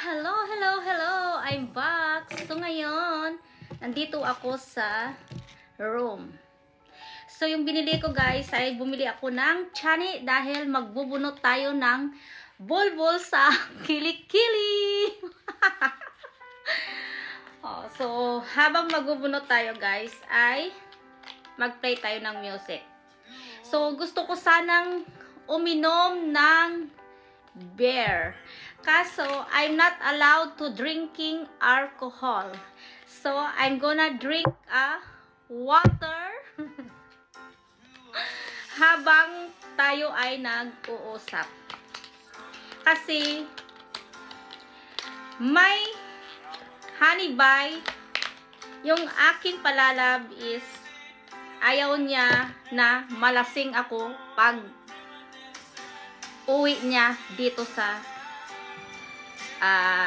Hello, hello, hello! I'm back! So ngayon, nandito ako sa room. So yung binili ko guys, ay bumili ako ng chani dahil magbubunot tayo ng bulbul sa kilikili! So habang magbubunot tayo guys, ay mag-play tayo ng music. So gusto ko sanang uminom ng beer. Kaso, I'm not allowed to drinking alcohol. So, I'm gonna drink water habang tayo ay nag-uusap. Kasi, may honey bee, yung aking palalab is ayaw niya na malasing ako pag uwi niya dito sa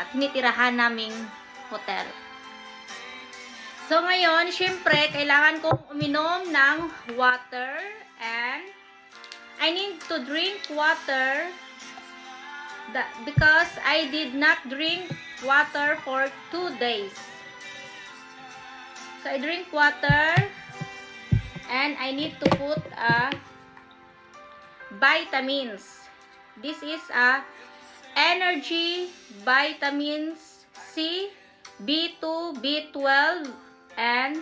tinitirahan naming hotel. So ngayon, syempre, kailangan kong uminom ng water and I need to drink water because I did not drink water for 2 days. So I drink water and I need to put vitamins. This is energy, vitamins C, B2, B12, and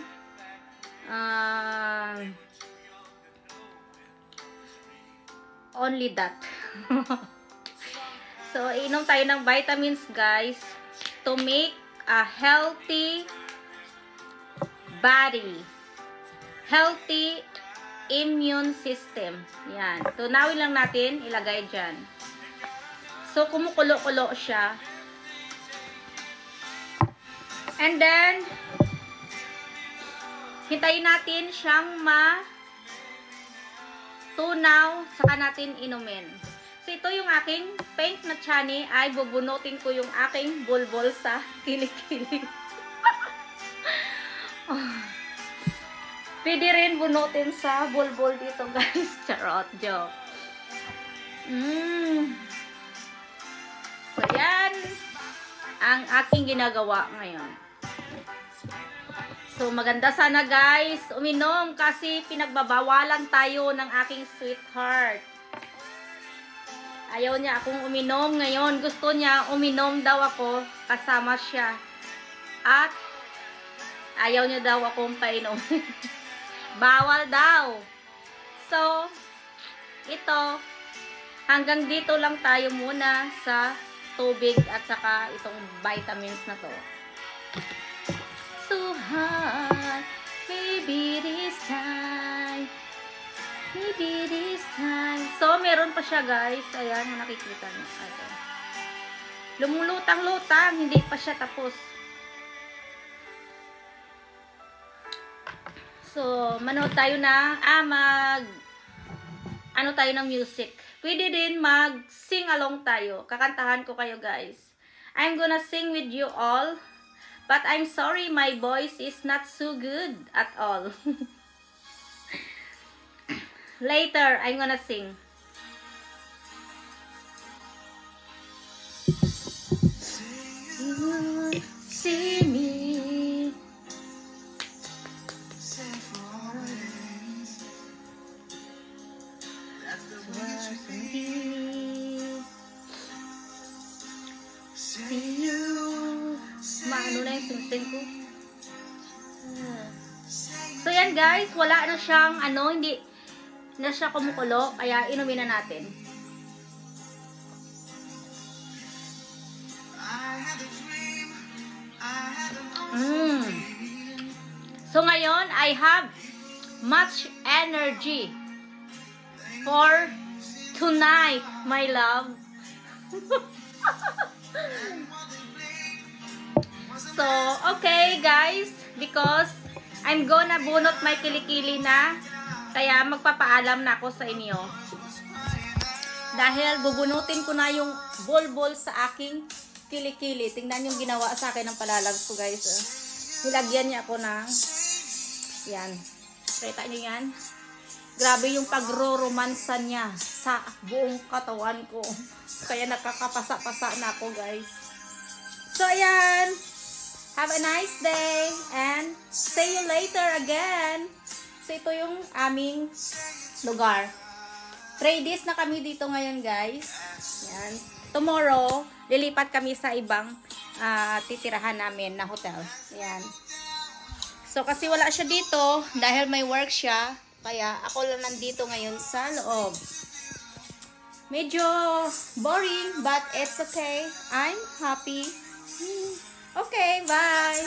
only that. So, inom tayo ng vitamins guys to make a healthy body, healthy immune system. Yan. Tunawin lang natin, ilagay dyan. So, kumukulo-kulo siya. And then, hintayin natin siyang matunaw, saka natin inumin. So, ito yung aking pink na chani, ay bubunutin ko yung aking bulbul sa kilikili. Pwede rin bunutin sa bulbul dito guys. Charot, joke. So, yan ang aking ginagawa ngayon. So, maganda sana guys uminom kasi pinagbabawalan tayo ng aking sweetheart. Ayaw niya akong uminom ngayon. Gusto niya uminom daw ako kasama siya. At ayaw niya daw akong painom. Bawal daw. So, ito, hanggang dito lang tayo muna sa tubig at saka itong vitamins na to. So hot, maybe this time. Maybe this time. So, meron pa siya guys. Ayan, nakikita niyo. Ayan. Lumulutang-lutang, hindi pa siya tapos. So, manood tayo ng ano tayo ng music. Pwede din mag-sing along tayo. Kakantahan ko kayo guys. I'm gonna sing with you all. But I'm sorry, my voice is not so good at all. Later, I'm gonna sing. See me. See you. Maano na yung sing ko. So yan guys, wala na siyang hindi na siya kumukulo, kaya inumin na natin. So ngayon, I have much energy for tonight, my love. So, okay guys, because I'm gonna bunot my kilikili na, kaya magpapaalam na ako sa inyo. Dahil bubunutin ko na yung bulbul sa aking kilikili. Tingnan yung ginawa sa akin ng palalag ko guys. Nilagyan niya ako ng, yan. Kita niyo yan? Grabe yung pagro-romansa niya sa buong katawan ko. Kaya nakakapasa-pasa na ako guys. So, ayan. Have a nice day and see you later again. So, ito yung aming lugar. 3 days na kami dito ngayon, guys. Yan. Tomorrow, lilipat kami sa ibang titirahan namin na hotel. Yan. So, kasi wala siya dito, dahil may work siya, kaya ako lang nandito ngayon sa loob. Medyo boring, but it's okay. I'm happy. Okay, bye!